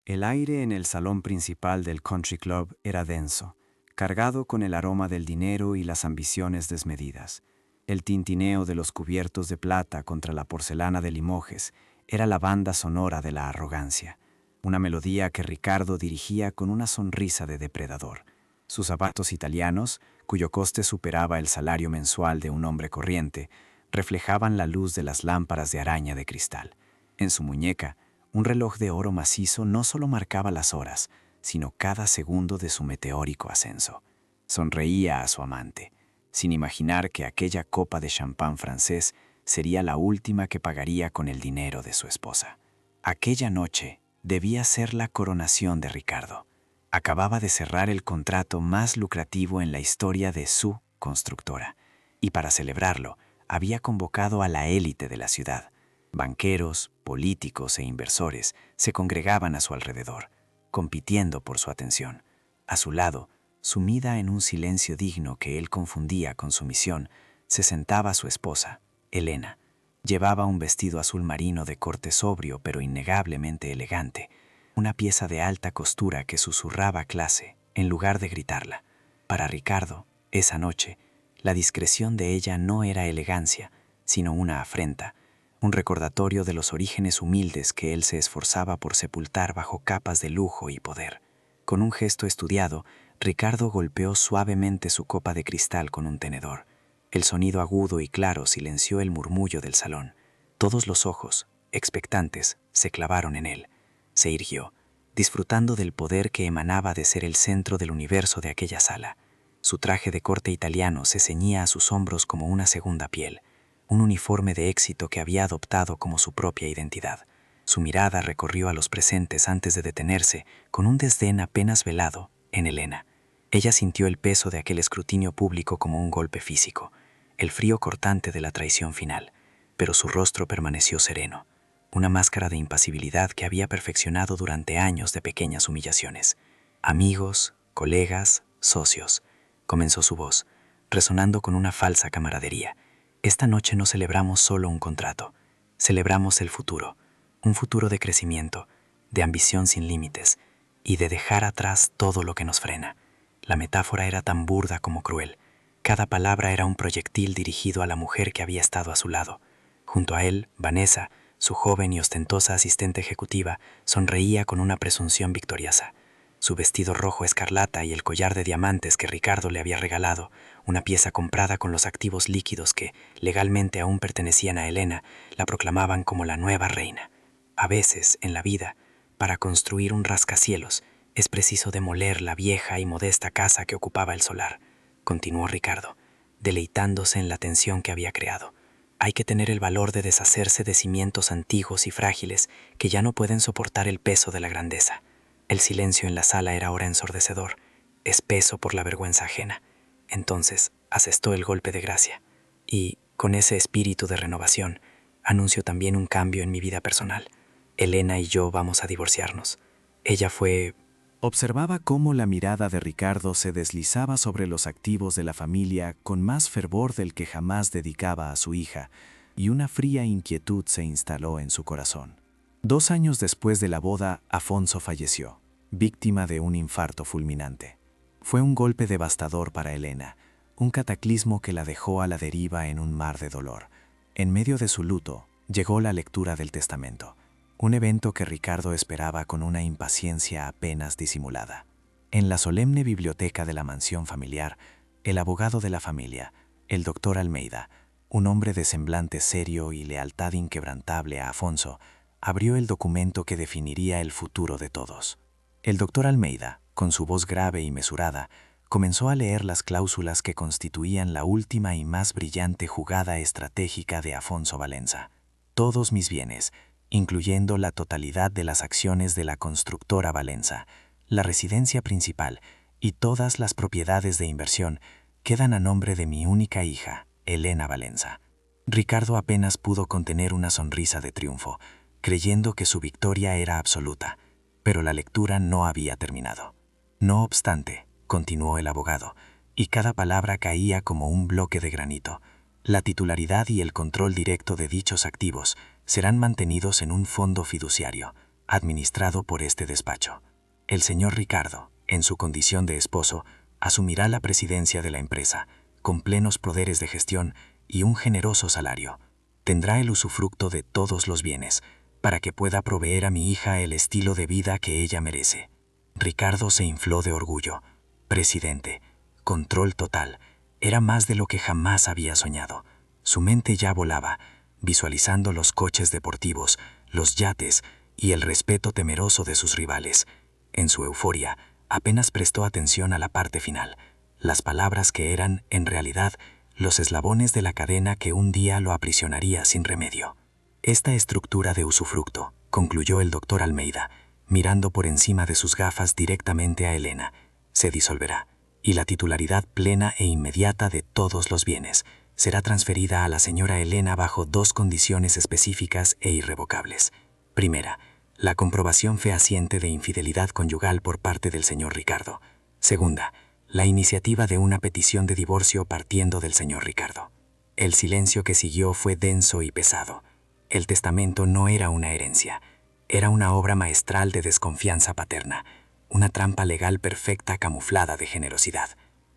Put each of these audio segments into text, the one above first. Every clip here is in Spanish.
El aire en el salón principal del country club era denso, cargado con el aroma del dinero y las ambiciones desmedidas. El tintineo de los cubiertos de plata contra la porcelana de Limoges era la banda sonora de la arrogancia, una melodía que Ricardo dirigía con una sonrisa de depredador. Sus zapatos italianos, cuyo coste superaba el salario mensual de un hombre corriente, reflejaban la luz de las lámparas de araña de cristal. En su muñeca, un reloj de oro macizo no solo marcaba las horas, sino cada segundo de su meteórico ascenso. Sonreía a su amante, sin imaginar que aquella copa de champán francés sería la última que pagaría con el dinero de su esposa. Aquella noche debía ser la coronación de Ricardo. Acababa de cerrar el contrato más lucrativo en la historia de su constructora, y para celebrarlo había convocado a la élite de la ciudad. Banqueros, políticos e inversores se congregaban a su alrededor, compitiendo por su atención. A su lado, sumida en un silencio digno que él confundía con sumisión, se sentaba su esposa, Elena. Llevaba un vestido azul marino de corte sobrio pero innegablemente elegante, una pieza de alta costura que susurraba clase en lugar de gritarla. Para Ricardo, esa noche, la discreción de ella no era elegancia, sino una afrenta, un recordatorio de los orígenes humildes que él se esforzaba por sepultar bajo capas de lujo y poder. Con un gesto estudiado, Ricardo golpeó suavemente su copa de cristal con un tenedor. El sonido agudo y claro silenció el murmullo del salón. Todos los ojos, expectantes, se clavaron en él. Se irguió, disfrutando del poder que emanaba de ser el centro del universo de aquella sala. Su traje de corte italiano se ceñía a sus hombros como una segunda piel, un uniforme de éxito que había adoptado como su propia identidad. Su mirada recorrió a los presentes antes de detenerse, con un desdén apenas velado, en Elena. Ella sintió el peso de aquel escrutinio público como un golpe físico, el frío cortante de la traición final, pero su rostro permaneció sereno, una máscara de impasibilidad que había perfeccionado durante años de pequeñas humillaciones. Amigos, colegas, socios, comenzó su voz, resonando con una falsa camaradería. Esta noche no celebramos solo un contrato, celebramos el futuro, un futuro de crecimiento, de ambición sin límites y de dejar atrás todo lo que nos frena. La metáfora era tan burda como cruel. Cada palabra era un proyectil dirigido a la mujer que había estado a su lado. Junto a él, Vanessa, su joven y ostentosa asistente ejecutiva, sonreía con una presunción victoriosa. Su vestido rojo escarlata y el collar de diamantes que Ricardo le había regalado, una pieza comprada con los activos líquidos que, legalmente aún pertenecían a Elena, la proclamaban como la nueva reina. A veces, en la vida, para construir un rascacielos, es preciso demoler la vieja y modesta casa que ocupaba el solar, continuó Ricardo, deleitándose en la tensión que había creado. Hay que tener el valor de deshacerse de cimientos antiguos y frágiles que ya no pueden soportar el peso de la grandeza. El silencio en la sala era ahora ensordecedor, espeso por la vergüenza ajena. Entonces asestó el golpe de gracia y, con ese espíritu de renovación, anunció también un cambio en mi vida personal. Elena y yo vamos a divorciarnos. Ella fue... Observaba cómo la mirada de Ricardo se deslizaba sobre los activos de la familia con más fervor del que jamás dedicaba a su hija, y una fría inquietud se instaló en su corazón. 2 años después de la boda, Afonso falleció, víctima de un infarto fulminante. Fue un golpe devastador para Elena, un cataclismo que la dejó a la deriva en un mar de dolor. En medio de su luto, llegó la lectura del testamento, un evento que Ricardo esperaba con una impaciencia apenas disimulada. En la solemne biblioteca de la mansión familiar, el abogado de la familia, el doctor Almeida, un hombre de semblante serio y lealtad inquebrantable a Afonso, abrió el documento que definiría el futuro de todos. El doctor Almeida, con su voz grave y mesurada, comenzó a leer las cláusulas que constituían la última y más brillante jugada estratégica de Afonso Valenza. Todos mis bienes, incluyendo la totalidad de las acciones de la constructora Valenza, la residencia principal y todas las propiedades de inversión, quedan a nombre de mi única hija, Elena Valenza. Ricardo apenas pudo contener una sonrisa de triunfo, creyendo que su victoria era absoluta, pero la lectura no había terminado. No obstante, continuó el abogado, y cada palabra caía como un bloque de granito, la titularidad y el control directo de dichos activos serán mantenidos en un fondo fiduciario, administrado por este despacho. El señor Ricardo, en su condición de esposo, asumirá la presidencia de la empresa, con plenos poderes de gestión y un generoso salario. Tendrá el usufructo de todos los bienes, para que pueda proveer a mi hija el estilo de vida que ella merece. Ricardo se infló de orgullo. Presidente, control total, era más de lo que jamás había soñado. Su mente ya volaba, visualizando los coches deportivos, los yates y el respeto temeroso de sus rivales. En su euforia, apenas prestó atención a la parte final, las palabras que eran, en realidad, los eslabones de la cadena que un día lo aprisionaría sin remedio. Esta estructura de usufructo, concluyó el doctor Almeida, mirando por encima de sus gafas directamente a Elena, se disolverá, y la titularidad plena e inmediata de todos los bienes será transferida a la señora Elena bajo dos condiciones específicas e irrevocables. Primera, la comprobación fehaciente de infidelidad conyugal por parte del señor Ricardo. Segunda, la iniciativa de una petición de divorcio partiendo del señor Ricardo. El silencio que siguió fue denso y pesado. El testamento no era una herencia, era una obra maestral de desconfianza paterna, una trampa legal perfecta camuflada de generosidad.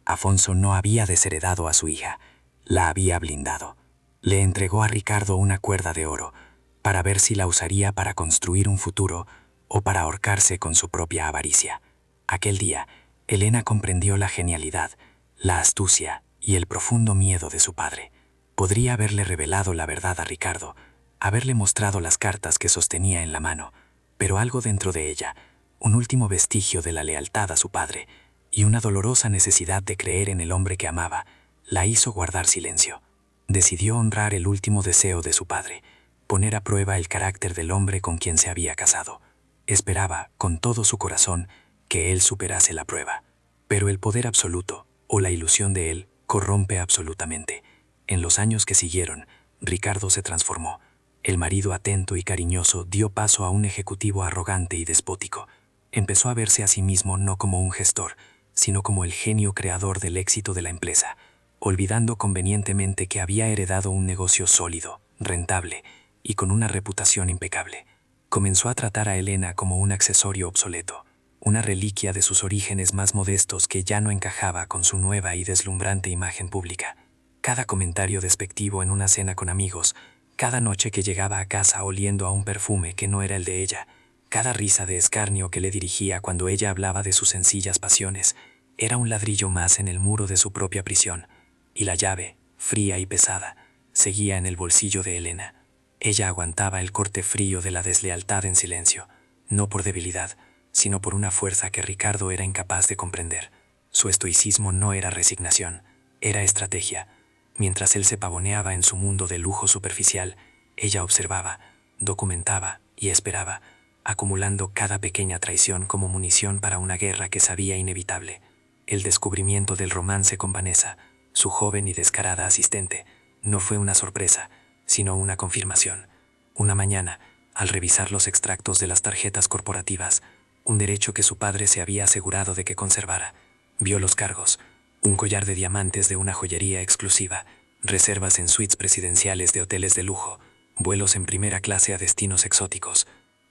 Afonso no había desheredado a su hija, la había blindado. Le entregó a Ricardo una cuerda de oro, para ver si la usaría para construir un futuro o para ahorcarse con su propia avaricia. Aquel día, Elena comprendió la genialidad, la astucia y el profundo miedo de su padre. Podría haberle revelado la verdad a Ricardo, haberle mostrado las cartas que sostenía en la mano, pero algo dentro de ella, un último vestigio de la lealtad a su padre y una dolorosa necesidad de creer en el hombre que amaba, la hizo guardar silencio. Decidió honrar el último deseo de su padre, poner a prueba el carácter del hombre con quien se había casado. Esperaba, con todo su corazón, que él superase la prueba. Pero el poder absoluto, o la ilusión de él, corrompe absolutamente. En los años que siguieron, Ricardo se transformó. El marido atento y cariñoso dio paso a un ejecutivo arrogante y despótico. Empezó a verse a sí mismo no como un gestor, sino como el genio creador del éxito de la empresa, olvidando convenientemente que había heredado un negocio sólido, rentable y con una reputación impecable. Comenzó a tratar a Elena como un accesorio obsoleto, una reliquia de sus orígenes más modestos que ya no encajaba con su nueva y deslumbrante imagen pública. Cada comentario despectivo en una cena con amigos, cada noche que llegaba a casa oliendo a un perfume que no era el de ella, cada risa de escarnio que le dirigía cuando ella hablaba de sus sencillas pasiones, era un ladrillo más en el muro de su propia prisión, y la llave, fría y pesada, seguía en el bolsillo de Elena. Ella aguantaba el corte frío de la deslealtad en silencio, no por debilidad, sino por una fuerza que Ricardo era incapaz de comprender. Su estoicismo no era resignación, era estrategia. Mientras él se pavoneaba en su mundo de lujo superficial, ella observaba, documentaba y esperaba, acumulando cada pequeña traición como munición para una guerra que sabía inevitable. El descubrimiento del romance con Vanessa, su joven y descarada asistente, no fue una sorpresa, sino una confirmación. Una mañana, al revisar los extractos de las tarjetas corporativas, un derecho que su padre se había asegurado de que conservara, vio los cargos, un collar de diamantes de una joyería exclusiva, reservas en suites presidenciales de hoteles de lujo, vuelos en primera clase a destinos exóticos.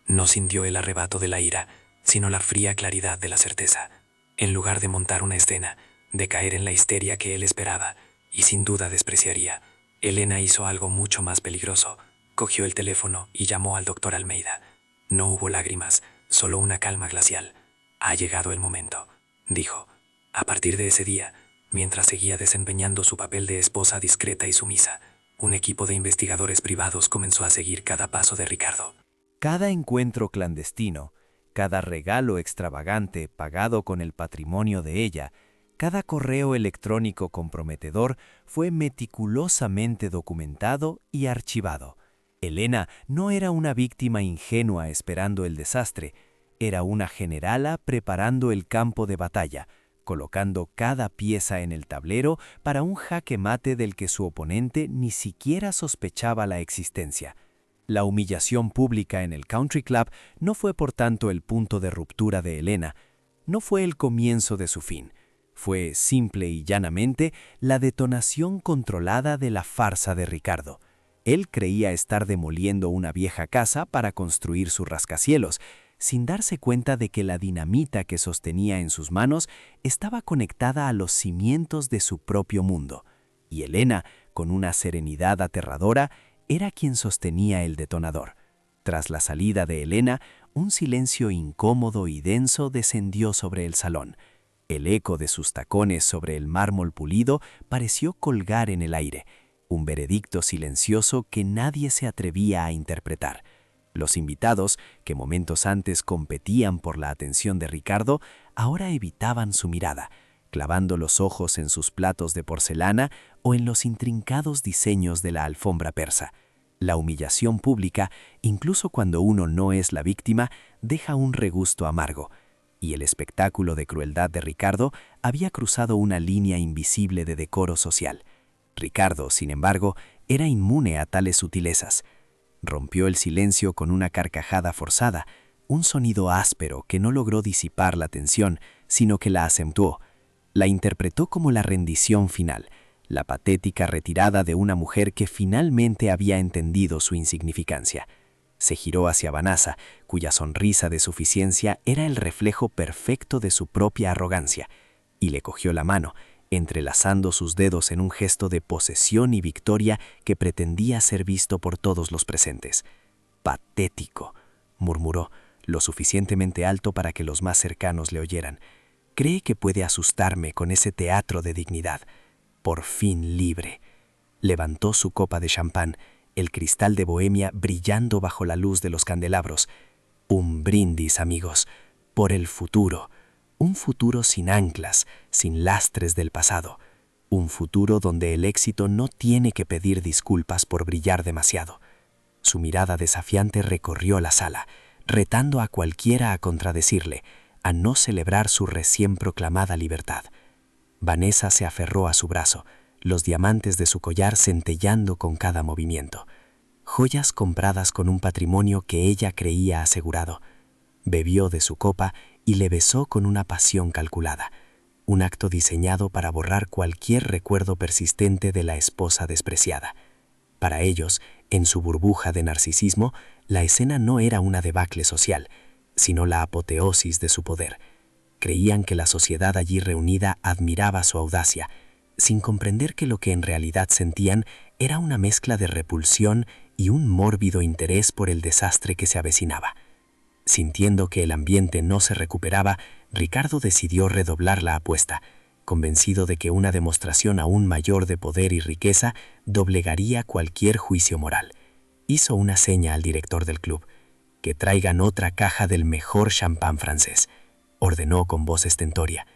No sintió el arrebato de la ira, sino la fría claridad de la certeza. En lugar de montar una escena, de caer en la histeria que él esperaba, y sin duda despreciaría, Elena hizo algo mucho más peligroso. Cogió el teléfono y llamó al doctor Almeida. No hubo lágrimas, solo una calma glacial. Ha llegado el momento, dijo. A partir de ese día, mientras seguía desempeñando su papel de esposa discreta y sumisa, un equipo de investigadores privados comenzó a seguir cada paso de Ricardo. Cada encuentro clandestino, cada regalo extravagante pagado con el patrimonio de ella, cada correo electrónico comprometedor fue meticulosamente documentado y archivado. Elena no era una víctima ingenua esperando el desastre, era una generala preparando el campo de batalla, colocando cada pieza en el tablero para un jaque mate del que su oponente ni siquiera sospechaba la existencia. La humillación pública en el Country Club no fue por tanto el punto de ruptura de Elena, no fue el comienzo de su fin. Fue, simple y llanamente, la detonación controlada de la farsa de Ricardo. Él creía estar demoliendo una vieja casa para construir su rascacielos, sin darse cuenta de que la dinamita que sostenía en sus manos estaba conectada a los cimientos de su propio mundo. Y Elena, con una serenidad aterradora, era quien sostenía el detonador. Tras la salida de Elena, un silencio incómodo y denso descendió sobre el salón. El eco de sus tacones sobre el mármol pulido pareció colgar en el aire, un veredicto silencioso que nadie se atrevía a interpretar. Los invitados, que momentos antes competían por la atención de Ricardo, ahora evitaban su mirada, clavando los ojos en sus platos de porcelana o en los intrincados diseños de la alfombra persa. La humillación pública, incluso cuando uno no es la víctima, deja un regusto amargo, y el espectáculo de crueldad de Ricardo había cruzado una línea invisible de decoro social. Ricardo, sin embargo, era inmune a tales sutilezas. Rompió el silencio con una carcajada forzada, un sonido áspero que no logró disipar la tensión, sino que la acentuó. La interpretó como la rendición final, la patética retirada de una mujer que finalmente había entendido su insignificancia. Se giró hacia Vanessa, cuya sonrisa de suficiencia era el reflejo perfecto de su propia arrogancia, y le cogió la mano, entrelazando sus dedos en un gesto de posesión y victoria que pretendía ser visto por todos los presentes. «Patético», murmuró, lo suficientemente alto para que los más cercanos le oyeran. «Cree que puede asustarme con ese teatro de dignidad. Por fin libre». Levantó su copa de champán, el cristal de Bohemia brillando bajo la luz de los candelabros. Un brindis, amigos, por el futuro. Un futuro sin anclas, sin lastres del pasado. Un futuro donde el éxito no tiene que pedir disculpas por brillar demasiado. Su mirada desafiante recorrió la sala, retando a cualquiera a contradecirle, a no celebrar su recién proclamada libertad. Vanessa se aferró a su brazo, los diamantes de su collar centellando con cada movimiento. Joyas compradas con un patrimonio que ella creía asegurado. Bebió de su copa y le besó con una pasión calculada, un acto diseñado para borrar cualquier recuerdo persistente de la esposa despreciada. Para ellos, en su burbuja de narcisismo, la escena no era una debacle social, sino la apoteosis de su poder. Creían que la sociedad allí reunida admiraba su audacia, sin comprender que lo que en realidad sentían era una mezcla de repulsión y un mórbido interés por el desastre que se avecinaba. Sintiendo que el ambiente no se recuperaba, Ricardo decidió redoblar la apuesta, convencido de que una demostración aún mayor de poder y riqueza doblegaría cualquier juicio moral. Hizo una seña al director del club. «Que traigan otra caja del mejor champán francés», ordenó con voz estentórea.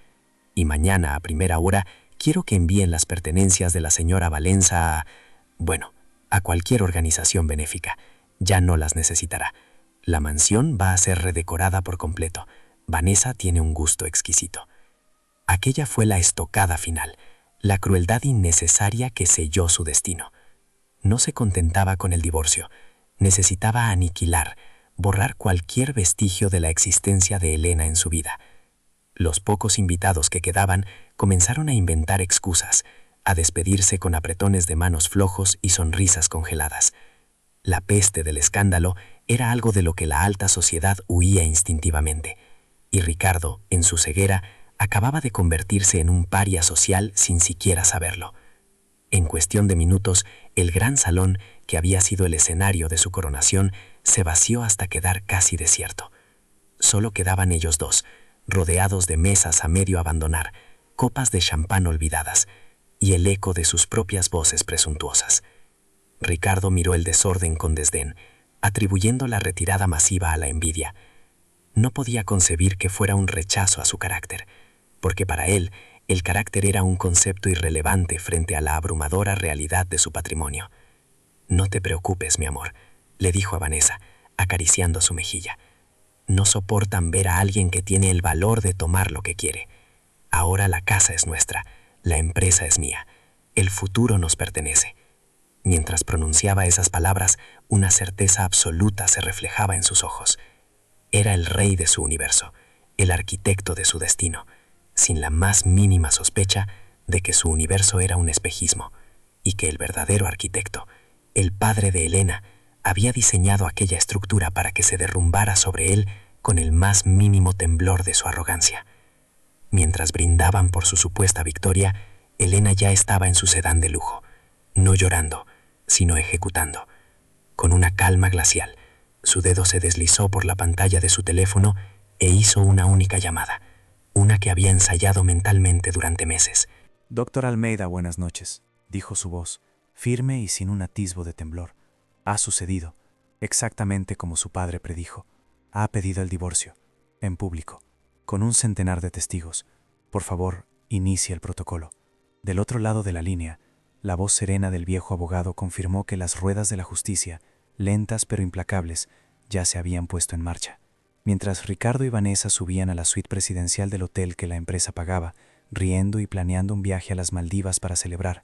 «Y mañana a primera hora quiero que envíen las pertenencias de la señora Valenza a cualquier organización benéfica. Ya no las necesitará. La mansión va a ser redecorada por completo. Vanessa tiene un gusto exquisito». Aquella fue la estocada final, la crueldad innecesaria que selló su destino. No se contentaba con el divorcio. Necesitaba aniquilar, borrar cualquier vestigio de la existencia de Elena en su vida. Los pocos invitados que quedaban comenzaron a inventar excusas, a despedirse con apretones de manos flojos y sonrisas congeladas. La peste del escándalo era algo de lo que la alta sociedad huía instintivamente, y Ricardo, en su ceguera, acababa de convertirse en un paria social sin siquiera saberlo. En cuestión de minutos, el gran salón, que había sido el escenario de su coronación, se vació hasta quedar casi desierto. Solo quedaban ellos dos, rodeados de mesas a medio abandonar, copas de champán olvidadas, y el eco de sus propias voces presuntuosas. Ricardo miró el desorden con desdén, atribuyendo la retirada masiva a la envidia. No podía concebir que fuera un rechazo a su carácter, porque para él el carácter era un concepto irrelevante frente a la abrumadora realidad de su patrimonio. «No te preocupes, mi amor», le dijo a Vanessa, acariciando su mejilla. «No soportan ver a alguien que tiene el valor de tomar lo que quiere. Ahora la casa es nuestra, la empresa es mía, el futuro nos pertenece». Mientras pronunciaba esas palabras, una certeza absoluta se reflejaba en sus ojos. Era el rey de su universo, el arquitecto de su destino, sin la más mínima sospecha de que su universo era un espejismo y que el verdadero arquitecto, El padre de Elena había diseñado aquella estructura para que se derrumbara sobre él con el más mínimo temblor de su arrogancia. Mientras brindaban por su supuesta victoria, Elena ya estaba en su sedán de lujo, no llorando, sino ejecutando. Con una calma glacial, su dedo se deslizó por la pantalla de su teléfono e hizo una única llamada, una que había ensayado mentalmente durante meses. Doctor Almeida, buenas noches, dijo su voz, firme y sin un atisbo de temblor. Ha sucedido, exactamente como su padre predijo. Ha pedido el divorcio, en público, con un centenar de testigos. Por favor, inicie el protocolo. Del otro lado de la línea, la voz serena del viejo abogado confirmó que las ruedas de la justicia, lentas pero implacables, ya se habían puesto en marcha. Mientras Ricardo y Vanessa subían a la suite presidencial del hotel que la empresa pagaba, riendo y planeando un viaje a las Maldivas para celebrar,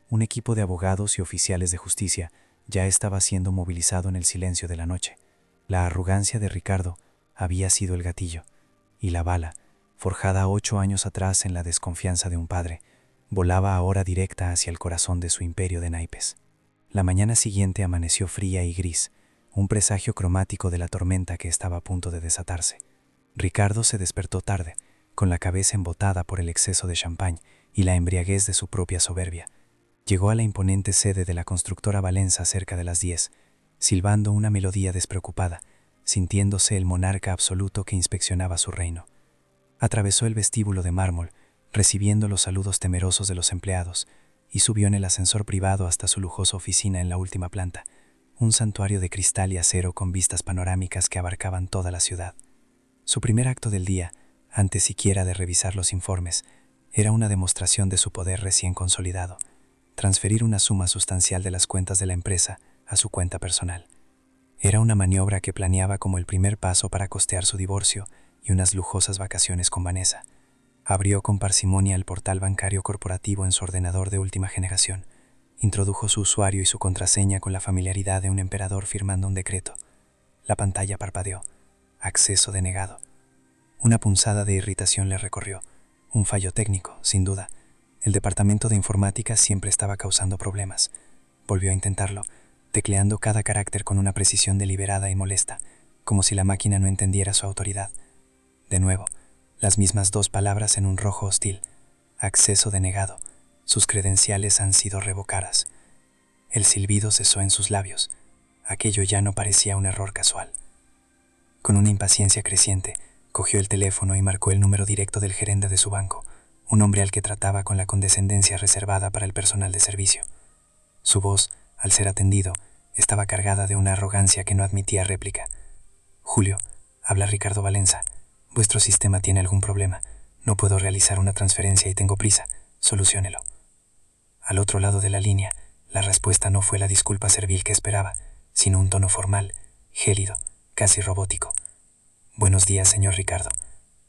un equipo de abogados y oficiales de justicia ya estaba siendo movilizado en el silencio de la noche. La arrogancia de Ricardo había sido el gatillo, y la bala, forjada 8 años atrás en la desconfianza de un padre, volaba ahora directa hacia el corazón de su imperio de naipes. La mañana siguiente amaneció fría y gris, un presagio cromático de la tormenta que estaba a punto de desatarse. Ricardo se despertó tarde, con la cabeza embotada por el exceso de champán y la embriaguez de su propia soberbia. Llegó a la imponente sede de la constructora Valenza cerca de las 10, silbando una melodía despreocupada, sintiéndose el monarca absoluto que inspeccionaba su reino. Atravesó el vestíbulo de mármol, recibiendo los saludos temerosos de los empleados, y subió en el ascensor privado hasta su lujosa oficina en la última planta, un santuario de cristal y acero con vistas panorámicas que abarcaban toda la ciudad. Su primer acto del día, antes siquiera de revisar los informes, era una demostración de su poder recién consolidado: transferir una suma sustancial de las cuentas de la empresa a su cuenta personal. Era una maniobra que planeaba como el primer paso para costear su divorcio y unas lujosas vacaciones con Vanessa. Abrió con parsimonia el portal bancario corporativo en su ordenador de última generación. Introdujo su usuario y su contraseña con la familiaridad de un emperador firmando un decreto. La pantalla parpadeó. Acceso denegado. Una punzada de irritación le recorrió. Un fallo técnico, sin duda. El departamento de informática siempre estaba causando problemas. Volvió a intentarlo, tecleando cada carácter con una precisión deliberada y molesta, como si la máquina no entendiera su autoridad. De nuevo, las mismas 2 palabras en un rojo hostil. Acceso denegado. Sus credenciales han sido revocadas. El silbido cesó en sus labios. Aquello ya no parecía un error casual. Con una impaciencia creciente, cogió el teléfono y marcó el número directo del gerente de su banco, un hombre al que trataba con la condescendencia reservada para el personal de servicio. Su voz, al ser atendido, estaba cargada de una arrogancia que no admitía réplica. «Julio, habla Ricardo Valenza. Vuestro sistema tiene algún problema. No puedo realizar una transferencia y tengo prisa. Soluciónelo». Al otro lado de la línea, la respuesta no fue la disculpa servil que esperaba, sino un tono formal, gélido, casi robótico. «Buenos días, señor Ricardo.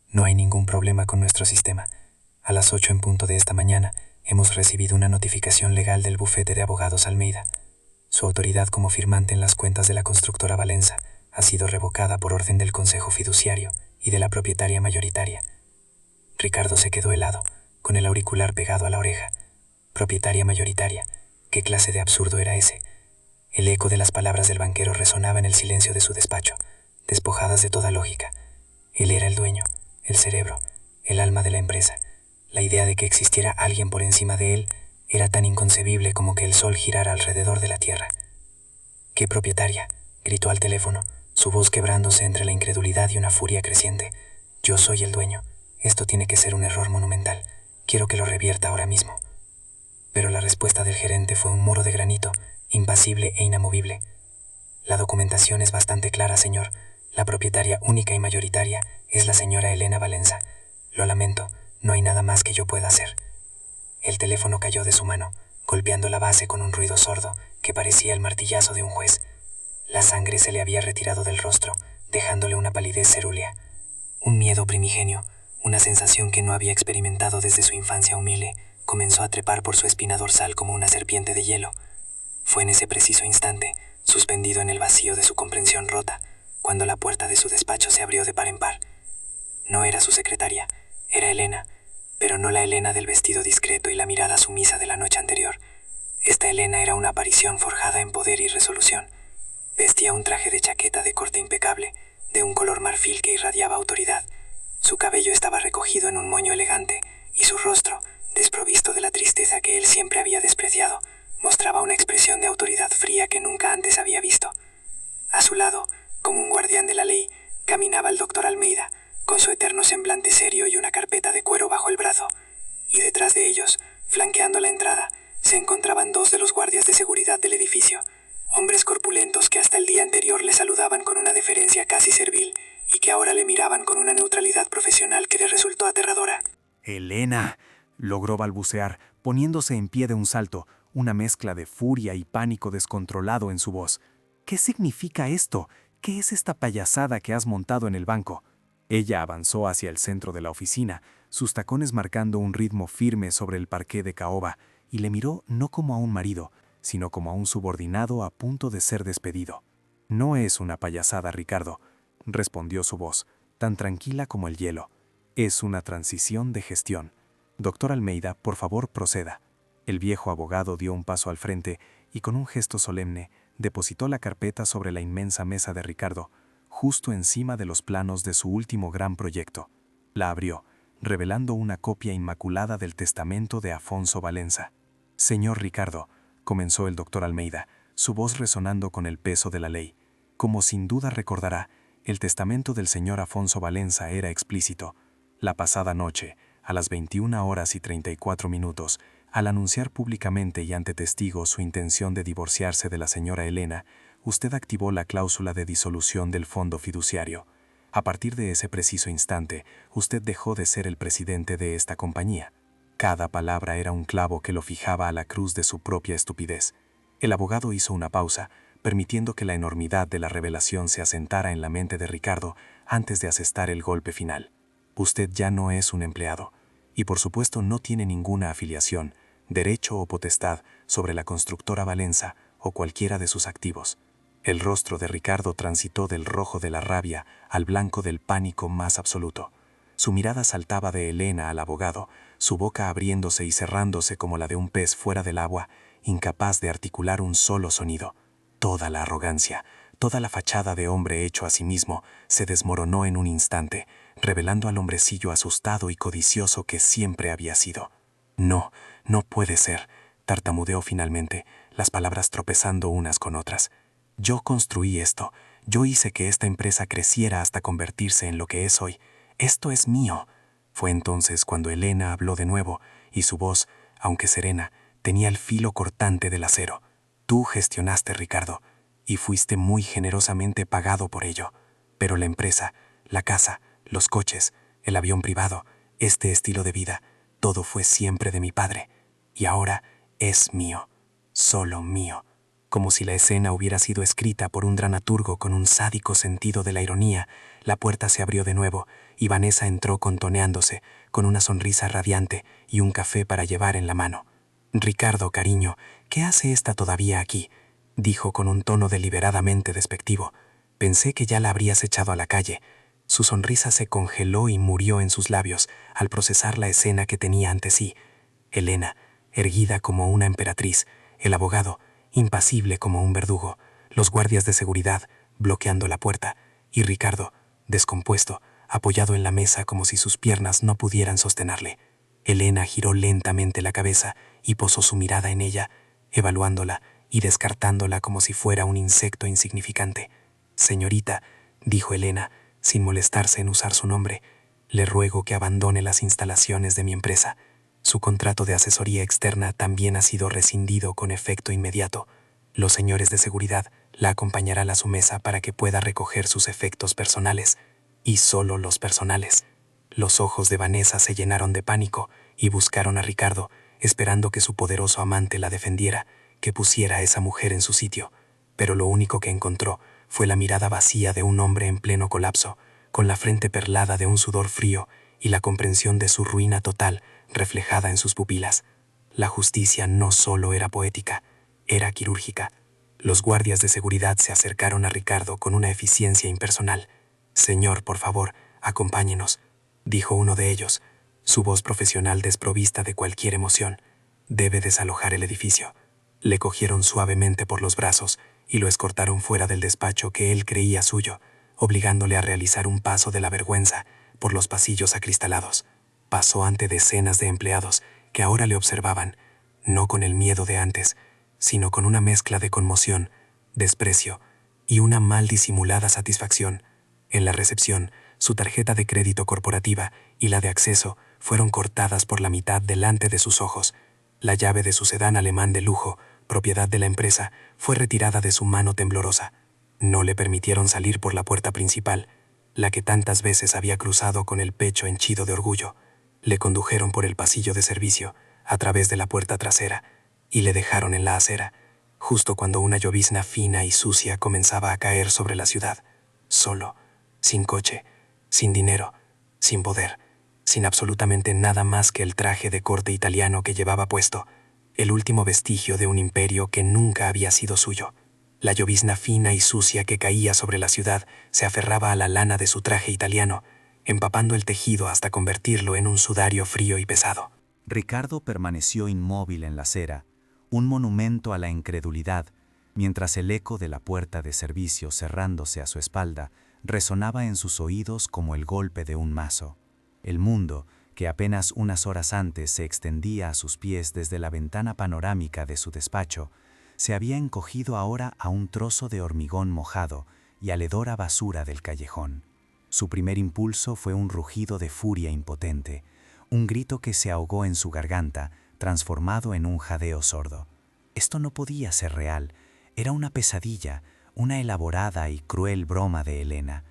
No hay ningún problema con nuestro sistema. A las 8 en punto de esta mañana hemos recibido una notificación legal del bufete de abogados Almeida. Su autoridad como firmante en las cuentas de la constructora Valenza ha sido revocada por orden del Consejo Fiduciario y de la propietaria mayoritaria». Ricardo se quedó helado, con el auricular pegado a la oreja. Propietaria mayoritaria. ¿Qué clase de absurdo era ese? El eco de las palabras del banquero resonaba en el silencio de su despacho, despojadas de toda lógica. Él era el dueño, el cerebro, el alma de la empresa. La idea de que existiera alguien por encima de él era tan inconcebible como que el sol girara alrededor de la tierra. «¿Qué propietaria?», gritó al teléfono, su voz quebrándose entre la incredulidad y una furia creciente. «Yo soy el dueño. Esto tiene que ser un error monumental. Quiero que lo revierta ahora mismo». Pero la respuesta del gerente fue un muro de granito, impasible e inamovible. «La documentación es bastante clara, señor. La propietaria única y mayoritaria es la señora Elena Valenza. Lo lamento, no hay nada más que yo pueda hacer». El teléfono cayó de su mano, golpeando la base con un ruido sordo que parecía el martillazo de un juez. La sangre se le había retirado del rostro, dejándole una palidez cerúlea. Un miedo primigenio, una sensación que no había experimentado desde su infancia humilde, comenzó a trepar por su espina dorsal como una serpiente de hielo. Fue en ese preciso instante, suspendido en el vacío de su comprensión rota, cuando la puerta de su despacho se abrió de par en par. No era su secretaria, era Elena, pero no la Elena del vestido discreto y la mirada sumisa de la noche anterior. Esta Elena era una aparición forjada en poder y resolución. Vestía un traje de chaqueta de corte impecable, de un color marfil que irradiaba autoridad. Su cabello estaba recogido en un moño elegante, y su rostro, desprovisto de la tristeza que él siempre había despreciado, mostraba una expresión de autoridad fría que nunca antes había visto. A su lado, como un guardián de la ley, caminaba el doctor Almeida, con su eterno semblante serio y una carpeta de cuero bajo el brazo. Y detrás de ellos, flanqueando la entrada, se encontraban 2 de los guardias de seguridad del edificio, hombres corpulentos que hasta el día anterior le saludaban con una deferencia casi servil y que ahora le miraban con una neutralidad profesional que le resultó aterradora. «Elena», logró balbucear, poniéndose en pie de un salto, una mezcla de furia y pánico descontrolado en su voz. «¿Qué significa esto? ¿Qué es esta payasada que has montado en el banco?» Ella avanzó hacia el centro de la oficina, sus tacones marcando un ritmo firme sobre el parqué de caoba, y le miró no como a un marido, sino como a un subordinado a punto de ser despedido. «No es una payasada, Ricardo», respondió su voz, tan tranquila como el hielo. «Es una transición de gestión. Doctor Almeida, por favor, proceda». El viejo abogado dio un paso al frente y con un gesto solemne depositó la carpeta sobre la inmensa mesa de Ricardo, justo encima de los planos de su último gran proyecto. La abrió, revelando una copia inmaculada del testamento de Afonso Valenza. «Señor Ricardo», comenzó el doctor Almeida, su voz resonando con el peso de la ley. «Como sin duda recordará, el testamento del señor Afonso Valenza era explícito. La pasada noche, a las 21:34, al anunciar públicamente y ante testigos su intención de divorciarse de la señora Elena, usted activó la cláusula de disolución del fondo fiduciario. A partir de ese preciso instante, usted dejó de ser el presidente de esta compañía». Cada palabra era un clavo que lo fijaba a la cruz de su propia estupidez. El abogado hizo una pausa, permitiendo que la enormidad de la revelación se asentara en la mente de Ricardo antes de asestar el golpe final. «Usted ya no es un empleado, y por supuesto no tiene ninguna afiliación, derecho o potestad sobre la constructora Valenza o cualquiera de sus activos». El rostro de Ricardo transitó del rojo de la rabia al blanco del pánico más absoluto. Su mirada saltaba de Elena al abogado, su boca abriéndose y cerrándose como la de un pez fuera del agua, incapaz de articular un solo sonido. Toda la arrogancia, toda la fachada de hombre hecho a sí mismo, se desmoronó en un instante, revelando al hombrecillo asustado y codicioso que siempre había sido. «No, no puede ser», tartamudeó finalmente, las palabras tropezando unas con otras. «Yo construí esto, yo hice que esta empresa creciera hasta convertirse en lo que es hoy. Esto es mío». Fue entonces cuando Elena habló de nuevo, y su voz, aunque serena, tenía el filo cortante del acero. «Tú gestionaste, Ricardo, y fuiste muy generosamente pagado por ello. Pero la empresa, la casa, los coches, el avión privado, este estilo de vida, todo fue siempre de mi padre, y ahora es mío, solo mío». Como si la escena hubiera sido escrita por un dramaturgo con un sádico sentido de la ironía, la puerta se abrió de nuevo y Vanessa entró contoneándose, con una sonrisa radiante y un café para llevar en la mano. «Ricardo, cariño, ¿qué hace esta todavía aquí?», dijo con un tono deliberadamente despectivo. «Pensé que ya la habrías echado a la calle». Su sonrisa se congeló y murió en sus labios al procesar la escena que tenía ante sí. Elena, erguida como una emperatriz, el abogado, impasible como un verdugo, los guardias de seguridad bloqueando la puerta, y Ricardo, descompuesto, apoyado en la mesa como si sus piernas no pudieran sostenerle. Elena giró lentamente la cabeza y posó su mirada en ella, evaluándola y descartándola como si fuera un insecto insignificante. «Señorita», dijo Elena, sin molestarse en usar su nombre, «le ruego que abandone las instalaciones de mi empresa. Su contrato de asesoría externa también ha sido rescindido con efecto inmediato. Los señores de seguridad la acompañarán a su mesa para que pueda recoger sus efectos personales, y solo los personales». Los ojos de Vanessa se llenaron de pánico y buscaron a Ricardo, esperando que su poderoso amante la defendiera, que pusiera a esa mujer en su sitio. Pero lo único que encontró fue la mirada vacía de un hombre en pleno colapso, con la frente perlada de un sudor frío y la comprensión de su ruina total reflejada en sus pupilas. La justicia no solo era poética, era quirúrgica. Los guardias de seguridad se acercaron a Ricardo con una eficiencia impersonal. «Señor, por favor, acompáñenos», dijo uno de ellos, su voz profesional desprovista de cualquier emoción. «Debe desalojar el edificio». Le cogieron suavemente por los brazos y lo escortaron fuera del despacho que él creía suyo, obligándole a realizar un paso de la vergüenza por los pasillos acristalados. Pasó ante decenas de empleados que ahora le observaban, no con el miedo de antes, sino con una mezcla de conmoción, desprecio y una mal disimulada satisfacción. En la recepción, su tarjeta de crédito corporativa y la de acceso fueron cortadas por la mitad delante de sus ojos. La llave de su sedán alemán de lujo, propiedad de la empresa, fue retirada de su mano temblorosa. No le permitieron salir por la puerta principal, la que tantas veces había cruzado con el pecho henchido de orgullo. Le condujeron por el pasillo de servicio, a través de la puerta trasera, y le dejaron en la acera, justo cuando una llovizna fina y sucia comenzaba a caer sobre la ciudad. Solo, sin coche, sin dinero, sin poder, sin absolutamente nada más que el traje de corte italiano que llevaba puesto, el último vestigio de un imperio que nunca había sido suyo. La llovizna fina y sucia que caía sobre la ciudad se aferraba a la lana de su traje italiano, empapando el tejido hasta convertirlo en un sudario frío y pesado. Ricardo permaneció inmóvil en la acera, un monumento a la incredulidad, mientras el eco de la puerta de servicio cerrándose a su espalda resonaba en sus oídos como el golpe de un mazo. El mundo, que apenas unas horas antes se extendía a sus pies desde la ventana panorámica de su despacho, se había encogido ahora a un trozo de hormigón mojado y a la hedora basura del callejón. Su primer impulso fue un rugido de furia impotente, un grito que se ahogó en su garganta, transformado en un jadeo sordo. Esto no podía ser real, era una pesadilla, una elaborada y cruel broma de Elena.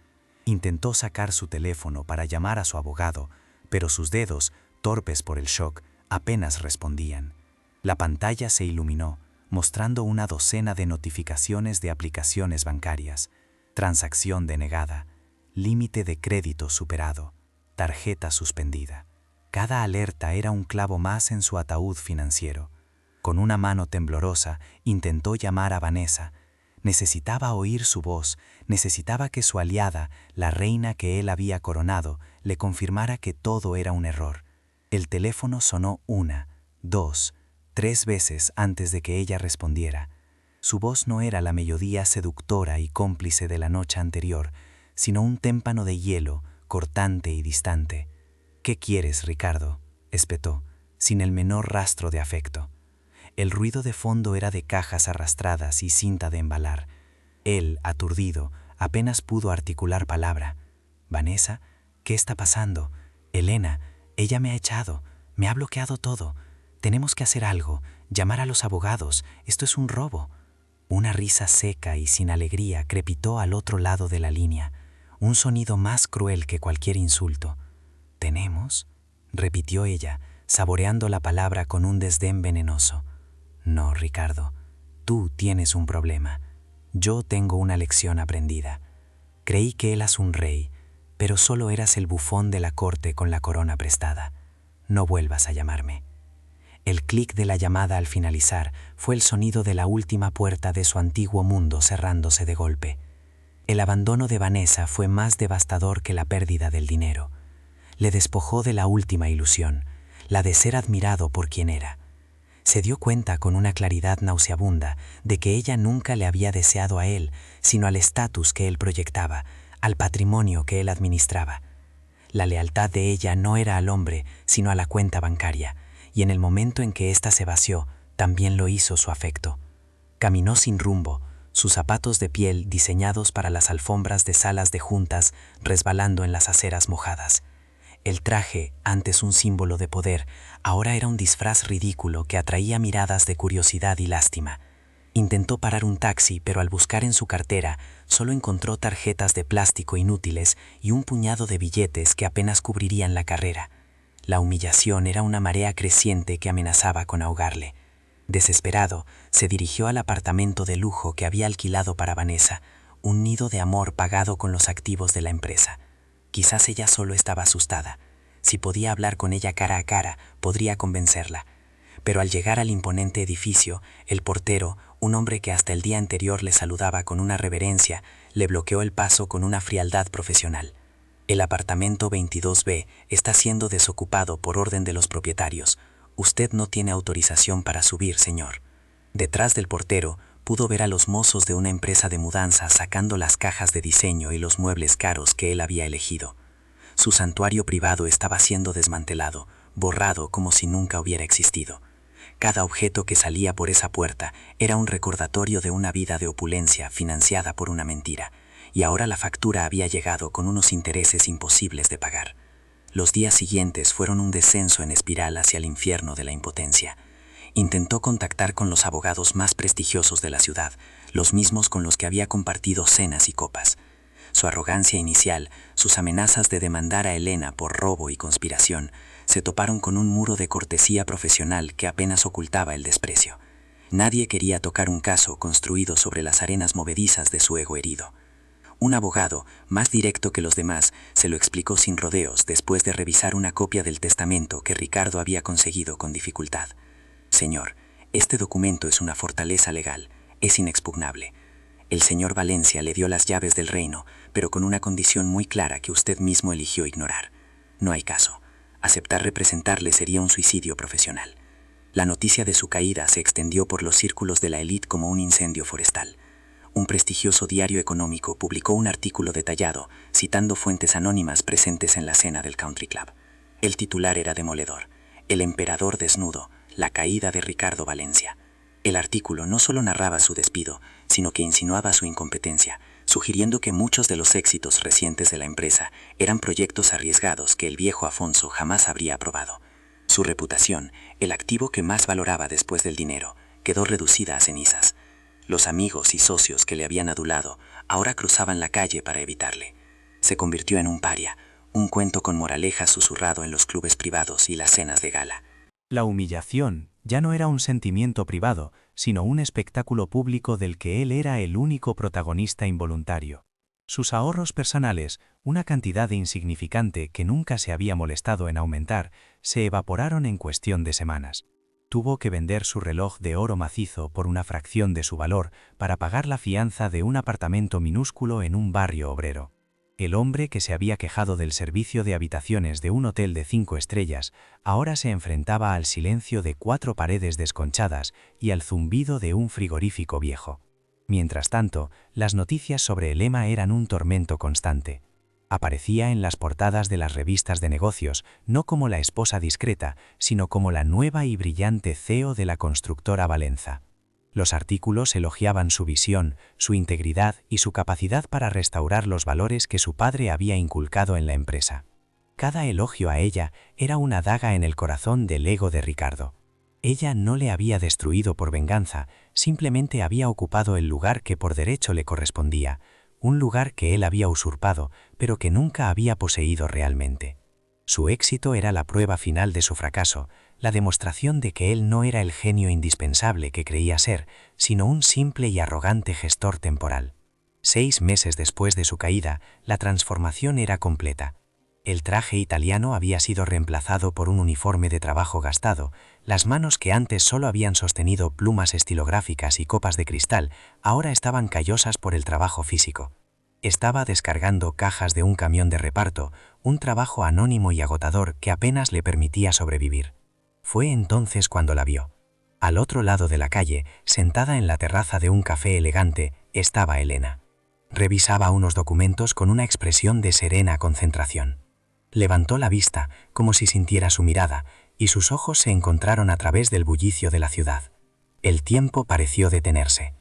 Intentó sacar su teléfono para llamar a su abogado, pero sus dedos, torpes por el shock, apenas respondían. La pantalla se iluminó, mostrando una docena de notificaciones de aplicaciones bancarias, transacción denegada, límite de crédito superado, tarjeta suspendida. Cada alerta era un clavo más en su ataúd financiero. Con una mano temblorosa intentó llamar a Vanessa. Necesitaba oír su voz, necesitaba que su aliada, la reina que él había coronado, le confirmara que todo era un error. El teléfono sonó 1, 2, 3 veces antes de que ella respondiera. Su voz no era la melodía seductora y cómplice de la noche anterior, sino un témpano de hielo, cortante y distante. «¿Qué quieres, Ricardo?», espetó, sin el menor rastro de afecto. El ruido de fondo era de cajas arrastradas y cinta de embalar. Él, aturdido, apenas pudo articular palabra. «Vanessa, ¿qué está pasando? Elena, ella me ha echado, me ha bloqueado todo. Tenemos que hacer algo, llamar a los abogados, esto es un robo». Una risa seca y sin alegría crepitó al otro lado de la línea, un sonido más cruel que cualquier insulto. «¿Tenemos?», repitió ella, saboreando la palabra con un desdén venenoso. «No, Ricardo, tú tienes un problema. Yo tengo una lección aprendida. Creí que eras un rey, pero solo eras el bufón de la corte con la corona prestada. No vuelvas a llamarme». El clic de la llamada al finalizar fue el sonido de la última puerta de su antiguo mundo cerrándose de golpe. El abandono de Vanessa fue más devastador que la pérdida del dinero. Le despojó de la última ilusión, la de ser admirado por quien era. Se dio cuenta con una claridad nauseabunda de que ella nunca le había deseado a él, sino al estatus que él proyectaba, al patrimonio que él administraba. La lealtad de ella no era al hombre, sino a la cuenta bancaria, y en el momento en que ésta se vació, también lo hizo su afecto. Caminó sin rumbo, sus zapatos de piel diseñados para las alfombras de salas de juntas resbalando en las aceras mojadas. El traje, antes un símbolo de poder, ahora era un disfraz ridículo que atraía miradas de curiosidad y lástima. Intentó parar un taxi, pero al buscar en su cartera solo encontró tarjetas de plástico inútiles y un puñado de billetes que apenas cubrirían la carrera. La humillación era una marea creciente que amenazaba con ahogarle. Desesperado, se dirigió al apartamento de lujo que había alquilado para Vanessa, un nido de amor pagado con los activos de la empresa. Quizás ella solo estaba asustada. Si podía hablar con ella cara a cara, podría convencerla. Pero al llegar al imponente edificio, el portero, un hombre que hasta el día anterior le saludaba con una reverencia, le bloqueó el paso con una frialdad profesional. «El apartamento 22B está siendo desocupado por orden de los propietarios. Usted no tiene autorización para subir, señor». Detrás del portero pudo ver a los mozos de una empresa de mudanza sacando las cajas de diseño y los muebles caros que él había elegido. Su santuario privado estaba siendo desmantelado, borrado como si nunca hubiera existido. Cada objeto que salía por esa puerta era un recordatorio de una vida de opulencia financiada por una mentira, y ahora la factura había llegado con unos intereses imposibles de pagar. Los días siguientes fueron un descenso en espiral hacia el infierno de la impotencia. Intentó contactar con los abogados más prestigiosos de la ciudad, los mismos con los que había compartido cenas y copas. Su arrogancia inicial, sus amenazas de demandar a Elena por robo y conspiración, se toparon con un muro de cortesía profesional que apenas ocultaba el desprecio. Nadie quería tocar un caso construido sobre las arenas movedizas de su ego herido. Un abogado, más directo que los demás, se lo explicó sin rodeos después de revisar una copia del testamento que Ricardo había conseguido con dificultad. Señor, este documento es una fortaleza legal, es inexpugnable. El señor Valencia le dio las llaves del reino, pero con una condición muy clara que usted mismo eligió ignorar. No hay caso. Aceptar representarle sería un suicidio profesional. La noticia de su caída se extendió por los círculos de la élite como un incendio forestal. Un prestigioso diario económico publicó un artículo detallado, citando fuentes anónimas presentes en la cena del Country Club. El titular era demoledor: El emperador desnudo, la caída de Ricardo Valencia. El artículo no solo narraba su despido, sino que insinuaba su incompetencia, sugiriendo que muchos de los éxitos recientes de la empresa eran proyectos arriesgados que el viejo Afonso jamás habría aprobado. Su reputación, el activo que más valoraba después del dinero, quedó reducida a cenizas. Los amigos y socios que le habían adulado ahora cruzaban la calle para evitarle. Se convirtió en un paria, un cuento con moraleja susurrado en los clubes privados y las cenas de gala. La humillación ya no era un sentimiento privado, sino un espectáculo público del que él era el único protagonista involuntario. Sus ahorros personales, una cantidad insignificante que nunca se había molestado en aumentar, se evaporaron en cuestión de semanas. Tuvo que vender su reloj de oro macizo por una fracción de su valor para pagar la fianza de un apartamento minúsculo en un barrio obrero. El hombre que se había quejado del servicio de habitaciones de un hotel de 5 estrellas ahora se enfrentaba al silencio de 4 paredes desconchadas y al zumbido de un frigorífico viejo. Mientras tanto, las noticias sobre el EMA eran un tormento constante. Aparecía en las portadas de las revistas de negocios, no como la esposa discreta, sino como la nueva y brillante CEO de la constructora Valenza. Los artículos elogiaban su visión, su integridad y su capacidad para restaurar los valores que su padre había inculcado en la empresa. Cada elogio a ella era una daga en el corazón del ego de Ricardo. Ella no le había destruido por venganza, simplemente había ocupado el lugar que por derecho le correspondía, un lugar que él había usurpado, pero que nunca había poseído realmente. Su éxito era la prueba final de su fracaso, la demostración de que él no era el genio indispensable que creía ser, sino un simple y arrogante gestor temporal. 6 meses después de su caída, la transformación era completa. El traje italiano había sido reemplazado por un uniforme de trabajo gastado, las manos que antes solo habían sostenido plumas estilográficas y copas de cristal, ahora estaban callosas por el trabajo físico. Estaba descargando cajas de un camión de reparto, un trabajo anónimo y agotador que apenas le permitía sobrevivir. Fue entonces cuando la vio. Al otro lado de la calle, sentada en la terraza de un café elegante, estaba Elena. Revisaba unos documentos con una expresión de serena concentración. Levantó la vista, como si sintiera su mirada, y sus ojos se encontraron a través del bullicio de la ciudad. El tiempo pareció detenerse.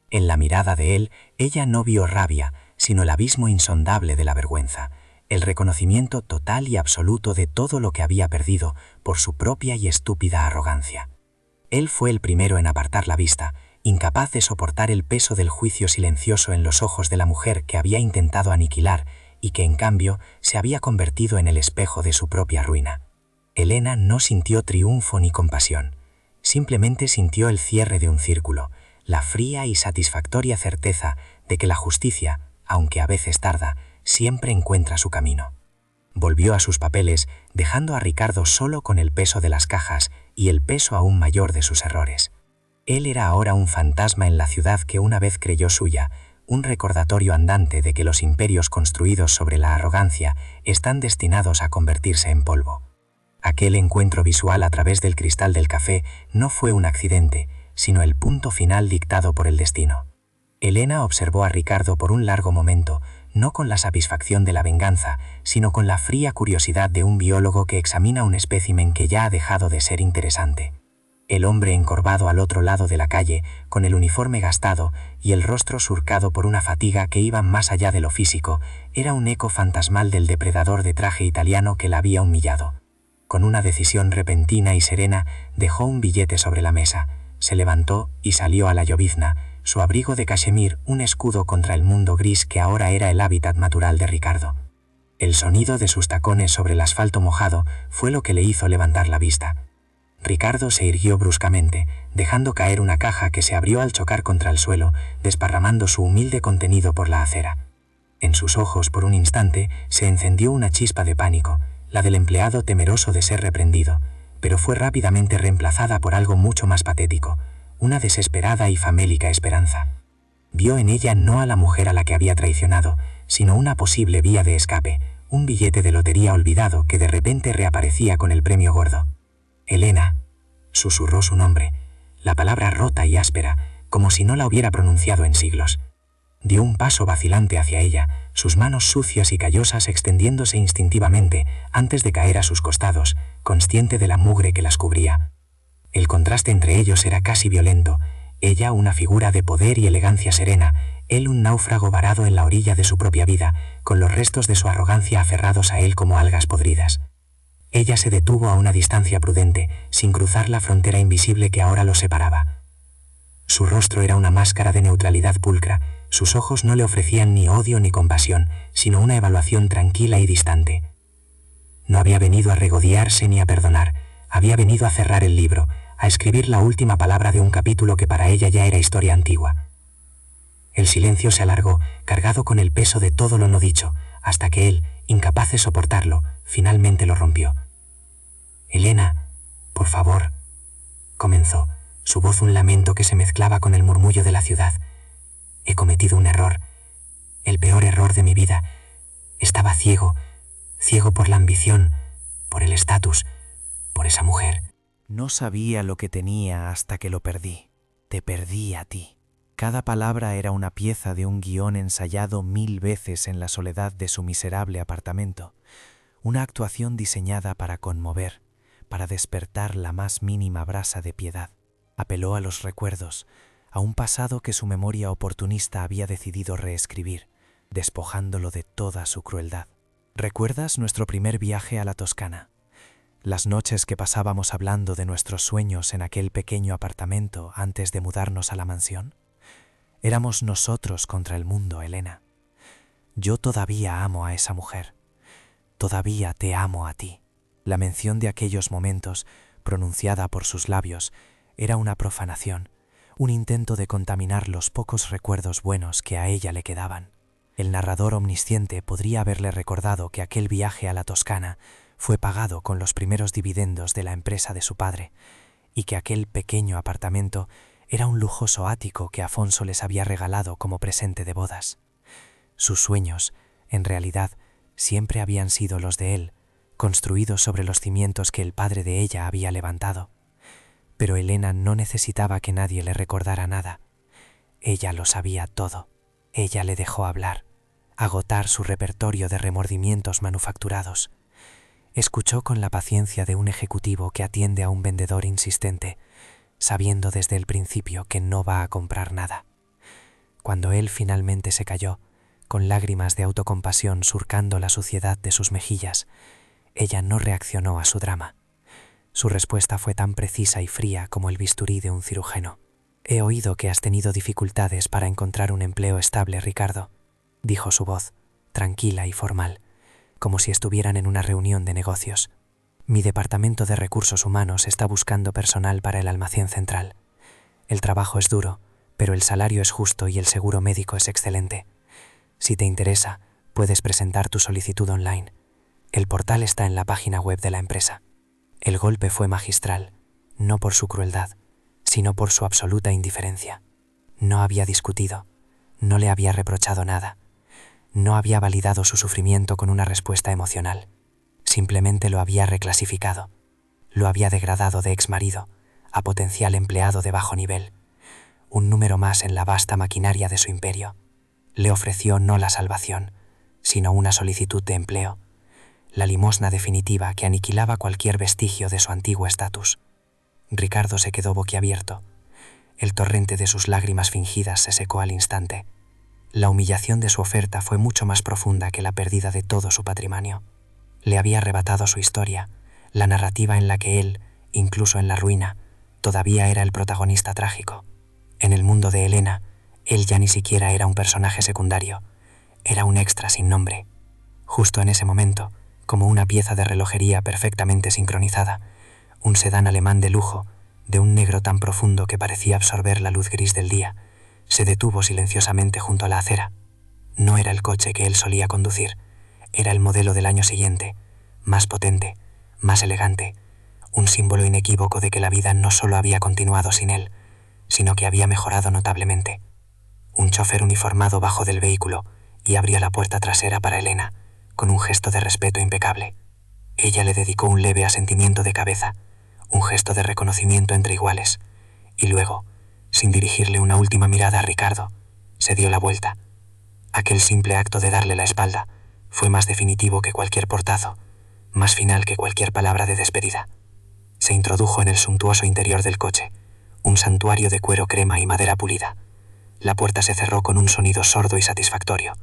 En la mirada de él, ella no vio rabia, sino el abismo insondable de la vergüenza, el reconocimiento total y absoluto de todo lo que había perdido por su propia y estúpida arrogancia. Él fue el primero en apartar la vista, incapaz de soportar el peso del juicio silencioso en los ojos de la mujer que había intentado aniquilar y que en cambio se había convertido en el espejo de su propia ruina. Elena no sintió triunfo ni compasión, simplemente sintió el cierre de un círculo, la fría y satisfactoria certeza de que la justicia, aunque a veces tarda, siempre encuentra su camino. Volvió a sus papeles, dejando a Ricardo solo con el peso de las cajas y el peso aún mayor de sus errores. Él era ahora un fantasma en la ciudad que una vez creyó suya, un recordatorio andante de que los imperios construidos sobre la arrogancia están destinados a convertirse en polvo. Aquel encuentro visual a través del cristal del café no fue un accidente, sino el punto final dictado por el destino. Elena observó a Ricardo por un largo momento, no con la satisfacción de la venganza, sino con la fría curiosidad de un biólogo que examina un espécimen que ya ha dejado de ser interesante. El hombre encorvado al otro lado de la calle, con el uniforme gastado y el rostro surcado por una fatiga que iba más allá de lo físico, era un eco fantasmal del depredador de traje italiano que la había humillado. Con una decisión repentina y serena, dejó un billete sobre la mesa, se levantó y salió a la llovizna, su abrigo de cachemir un escudo contra el mundo gris que ahora era el hábitat natural de Ricardo. El sonido de sus tacones sobre el asfalto mojado fue lo que le hizo levantar la vista. Ricardo se irguió bruscamente, dejando caer una caja que se abrió al chocar contra el suelo, desparramando su humilde contenido por la acera. En sus ojos, por un instante, se encendió una chispa de pánico, la del empleado temeroso de ser reprendido, pero fue rápidamente reemplazada por algo mucho más patético, una desesperada y famélica esperanza. Vio en ella no a la mujer a la que había traicionado, sino una posible vía de escape, un billete de lotería olvidado que de repente reaparecía con el premio gordo. «Elena», susurró su nombre, la palabra rota y áspera, como si no la hubiera pronunciado en siglos. Dio un paso vacilante hacia ella, sus manos sucias y callosas extendiéndose instintivamente antes de caer a sus costados, consciente de la mugre que las cubría. El contraste entre ellos era casi violento, ella una figura de poder y elegancia serena, él un náufrago varado en la orilla de su propia vida, con los restos de su arrogancia aferrados a él como algas podridas. Ella se detuvo a una distancia prudente, sin cruzar la frontera invisible que ahora los separaba. Su rostro era una máscara de neutralidad pulcra, sus ojos no le ofrecían ni odio ni compasión, sino una evaluación tranquila y distante. No había venido a regodearse ni a perdonar, había venido a cerrar el libro, a escribir la última palabra de un capítulo que para ella ya era historia antigua. El silencio se alargó, cargado con el peso de todo lo no dicho, hasta que él, incapaz de soportarlo, finalmente lo rompió. «Elena, por favor», comenzó, su voz un lamento que se mezclaba con el murmullo de la ciudad. «He cometido un error, el peor error de mi vida. Estaba ciego, ciego por la ambición, por el estatus, por esa mujer». No sabía lo que tenía hasta que lo perdí. Te perdí a ti. Cada palabra era una pieza de un guión ensayado 1000 veces en la soledad de su miserable apartamento. Una actuación diseñada para conmover, para despertar la más mínima brasa de piedad. Apeló a los recuerdos, a un pasado que su memoria oportunista había decidido reescribir, despojándolo de toda su crueldad. ¿Recuerdas nuestro primer viaje a la Toscana? Las noches que pasábamos hablando de nuestros sueños en aquel pequeño apartamento antes de mudarnos a la mansión. Éramos nosotros contra el mundo, Elena. Yo todavía amo a esa mujer. Todavía te amo a ti. La mención de aquellos momentos, pronunciada por sus labios, era una profanación, un intento de contaminar los pocos recuerdos buenos que a ella le quedaban. El narrador omnisciente podría haberle recordado que aquel viaje a la Toscana fue pagado con los primeros dividendos de la empresa de su padre, y que aquel pequeño apartamento era un lujoso ático que Afonso les había regalado como presente de bodas. Sus sueños, en realidad, siempre habían sido los de él, construidos sobre los cimientos que el padre de ella había levantado. Pero Elena no necesitaba que nadie le recordara nada. Ella lo sabía todo. Ella le dejó hablar, agotar su repertorio de remordimientos manufacturados. Escuchó con la paciencia de un ejecutivo que atiende a un vendedor insistente, sabiendo desde el principio que no va a comprar nada. Cuando él finalmente se calló, con lágrimas de autocompasión surcando la suciedad de sus mejillas, ella no reaccionó a su drama. Su respuesta fue tan precisa y fría como el bisturí de un cirujano. «He oído que has tenido dificultades para encontrar un empleo estable, Ricardo», dijo su voz, tranquila y formal, como si estuvieran en una reunión de negocios. «Mi departamento de recursos humanos está buscando personal para el almacén central. El trabajo es duro, pero el salario es justo y el seguro médico es excelente. Si te interesa, puedes presentar tu solicitud online. El portal está en la página web de la empresa». El golpe fue magistral, no por su crueldad, sino por su absoluta indiferencia. No había discutido, no le había reprochado nada, no había validado su sufrimiento con una respuesta emocional. Simplemente lo había reclasificado, lo había degradado de exmarido, a potencial empleado de bajo nivel, un número más en la vasta maquinaria de su imperio. Le ofreció no la salvación, sino una solicitud de empleo, la limosna definitiva que aniquilaba cualquier vestigio de su antiguo estatus. Ricardo se quedó boquiabierto. El torrente de sus lágrimas fingidas se secó al instante. La humillación de su oferta fue mucho más profunda que la pérdida de todo su patrimonio. Le había arrebatado su historia, la narrativa en la que él, incluso en la ruina, todavía era el protagonista trágico. En el mundo de Helena, él ya ni siquiera era un personaje secundario, era un extra sin nombre. Justo en ese momento, como una pieza de relojería perfectamente sincronizada, un sedán alemán de lujo, de un negro tan profundo que parecía absorber la luz gris del día, se detuvo silenciosamente junto a la acera. No era el coche que él solía conducir, era el modelo del año siguiente, más potente, más elegante, un símbolo inequívoco de que la vida no solo había continuado sin él, sino que había mejorado notablemente. Un chofer uniformado bajó del vehículo y abrió la puerta trasera para Helena, con un gesto de respeto impecable. Ella le dedicó un leve asentimiento de cabeza, un gesto de reconocimiento entre iguales, y luego, sin dirigirle una última mirada a Ricardo, se dio la vuelta. Aquel simple acto de darle la espalda fue más definitivo que cualquier portazo, más final que cualquier palabra de despedida. Se introdujo en el suntuoso interior del coche, un santuario de cuero crema y madera pulida. La puerta se cerró con un sonido sordo y satisfactorio,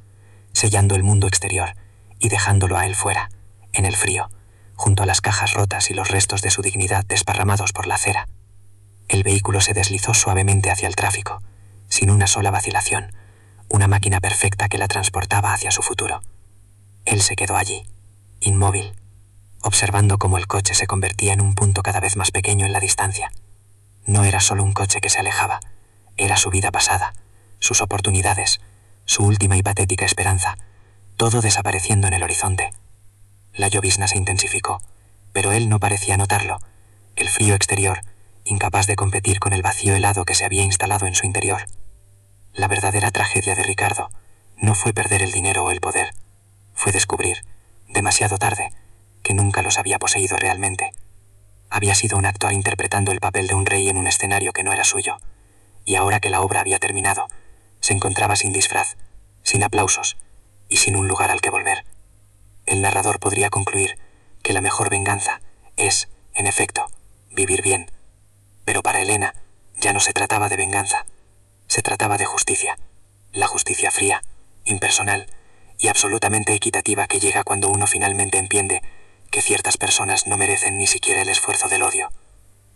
sellando el mundo exterior y dejándolo a él fuera, en el frío, junto a las cajas rotas y los restos de su dignidad desparramados por la acera. El vehículo se deslizó suavemente hacia el tráfico, sin una sola vacilación, una máquina perfecta que la transportaba hacia su futuro. Él se quedó allí, inmóvil, observando cómo el coche se convertía en un punto cada vez más pequeño en la distancia. No era solo un coche que se alejaba, era su vida pasada, sus oportunidades, su última y patética esperanza, todo desapareciendo en el horizonte. La llovizna se intensificó, pero él no parecía notarlo. El frío exterior, incapaz de competir con el vacío helado que se había instalado en su interior. La verdadera tragedia de Ricardo no fue perder el dinero o el poder, fue descubrir, demasiado tarde, que nunca los había poseído realmente. Había sido un actor interpretando el papel de un rey en un escenario que no era suyo, y ahora que la obra había terminado, se encontraba sin disfraz, sin aplausos y sin un lugar al que volver. El narrador podría concluir que la mejor venganza es, en efecto, vivir bien. Pero para Helena ya no se trataba de venganza, se trataba de justicia, la justicia fría, impersonal y absolutamente equitativa que llega cuando uno finalmente entiende que ciertas personas no merecen ni siquiera el esfuerzo del odio.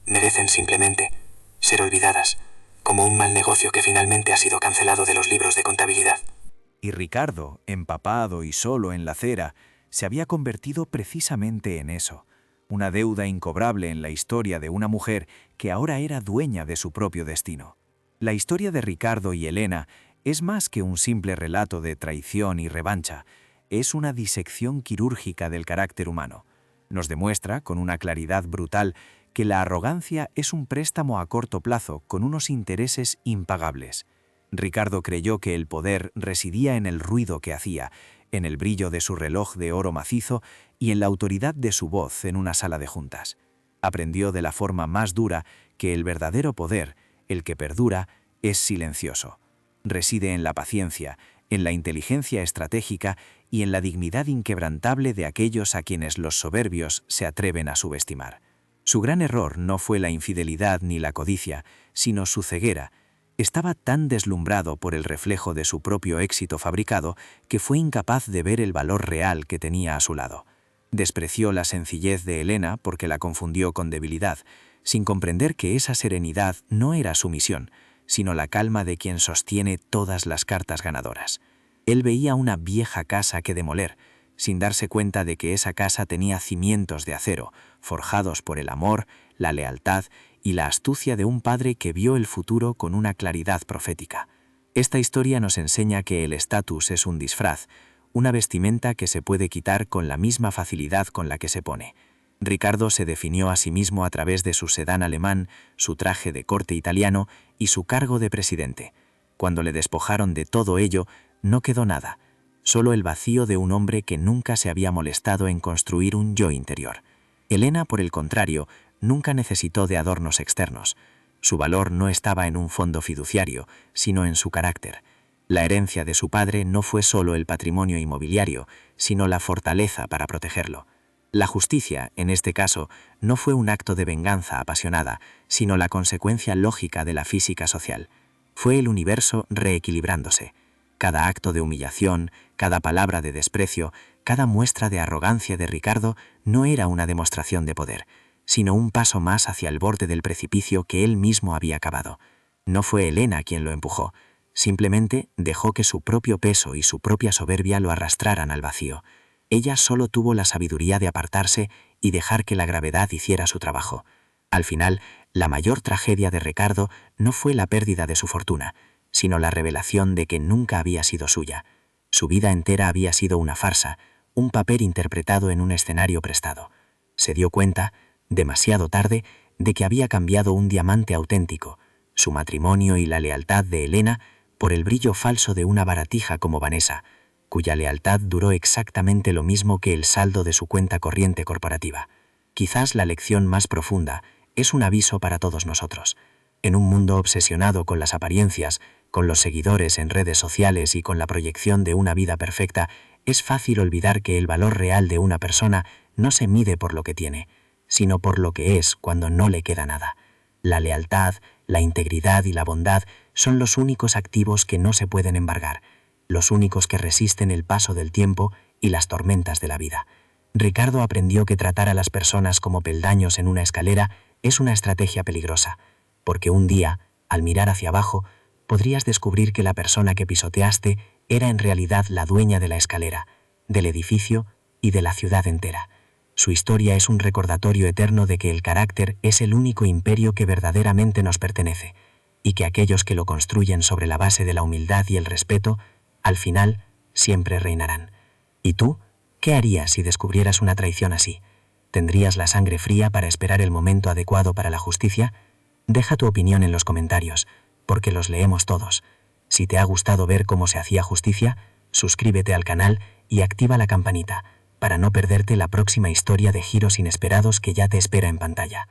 Merecen simplemente ser olvidadas, como un mal negocio que finalmente ha sido cancelado de los libros de contabilidad. Y Ricardo, empapado y solo en la acera, se había convertido precisamente en eso, una deuda incobrable en la historia de una mujer que ahora era dueña de su propio destino. La historia de Ricardo y Helena es más que un simple relato de traición y revancha, es una disección quirúrgica del carácter humano. Nos demuestra, con una claridad brutal, que la arrogancia es un préstamo a corto plazo con unos intereses impagables. Ricardo creyó que el poder residía en el ruido que hacía, en el brillo de su reloj de oro macizo y en la autoridad de su voz en una sala de juntas. Aprendió de la forma más dura que el verdadero poder, el que perdura, es silencioso. Reside en la paciencia, en la inteligencia estratégica y en la dignidad inquebrantable de aquellos a quienes los soberbios se atreven a subestimar. Su gran error no fue la infidelidad ni la codicia, sino su ceguera. Estaba tan deslumbrado por el reflejo de su propio éxito fabricado que fue incapaz de ver el valor real que tenía a su lado. Despreció la sencillez de Helena porque la confundió con debilidad, sin comprender que esa serenidad no era sumisión, sino la calma de quien sostiene todas las cartas ganadoras. Él veía una vieja casa que demoler, sin darse cuenta de que esa casa tenía cimientos de acero, forjados por el amor, la lealtad y la astucia de un padre que vio el futuro con una claridad profética. Esta historia nos enseña que el estatus es un disfraz, una vestimenta que se puede quitar con la misma facilidad con la que se pone. Ricardo se definió a sí mismo a través de su sedán alemán, su traje de corte italiano y su cargo de presidente. Cuando le despojaron de todo ello, no quedó nada, solo el vacío de un hombre que nunca se había molestado en construir un yo interior. Helena, por el contrario, nunca necesitó de adornos externos. Su valor no estaba en un fondo fiduciario, sino en su carácter. La herencia de su padre no fue solo el patrimonio inmobiliario, sino la fortaleza para protegerlo. La justicia, en este caso, no fue un acto de venganza apasionada, sino la consecuencia lógica de la física social. Fue el universo reequilibrándose. Cada acto de humillación, cada palabra de desprecio, cada muestra de arrogancia de Ricardo no era una demostración de poder, sino un paso más hacia el borde del precipicio que él mismo había cavado. No fue Elena quien lo empujó, simplemente dejó que su propio peso y su propia soberbia lo arrastraran al vacío. Ella solo tuvo la sabiduría de apartarse y dejar que la gravedad hiciera su trabajo. Al final, la mayor tragedia de Ricardo no fue la pérdida de su fortuna, sino la revelación de que nunca había sido suya. Su vida entera había sido una farsa, un papel interpretado en un escenario prestado. Se dio cuenta, demasiado tarde, de que había cambiado un diamante auténtico, su matrimonio y la lealtad de Elena, por el brillo falso de una baratija como Vanessa, cuya lealtad duró exactamente lo mismo que el saldo de su cuenta corriente corporativa. Quizás la lección más profunda es un aviso para todos nosotros. En un mundo obsesionado con las apariencias, con los seguidores en redes sociales y con la proyección de una vida perfecta, es fácil olvidar que el valor real de una persona no se mide por lo que tiene, sino por lo que es cuando no le queda nada. La lealtad, la integridad y la bondad son los únicos activos que no se pueden embargar, los únicos que resisten el paso del tiempo y las tormentas de la vida. Ricardo aprendió que tratar a las personas como peldaños en una escalera es una estrategia peligrosa, porque un día, al mirar hacia abajo, podrías descubrir que la persona que pisoteaste era en realidad la dueña de la escalera, del edificio y de la ciudad entera. Su historia es un recordatorio eterno de que el carácter es el único imperio que verdaderamente nos pertenece, y que aquellos que lo construyen sobre la base de la humildad y el respeto, al final, siempre reinarán. ¿Y tú? ¿Qué harías si descubrieras una traición así? ¿Tendrías la sangre fría para esperar el momento adecuado para la justicia? Deja tu opinión en los comentarios, porque los leemos todos. Si te ha gustado ver cómo se hacía justicia, suscríbete al canal y activa la campanita para no perderte la próxima historia de giros inesperados que ya te espera en pantalla.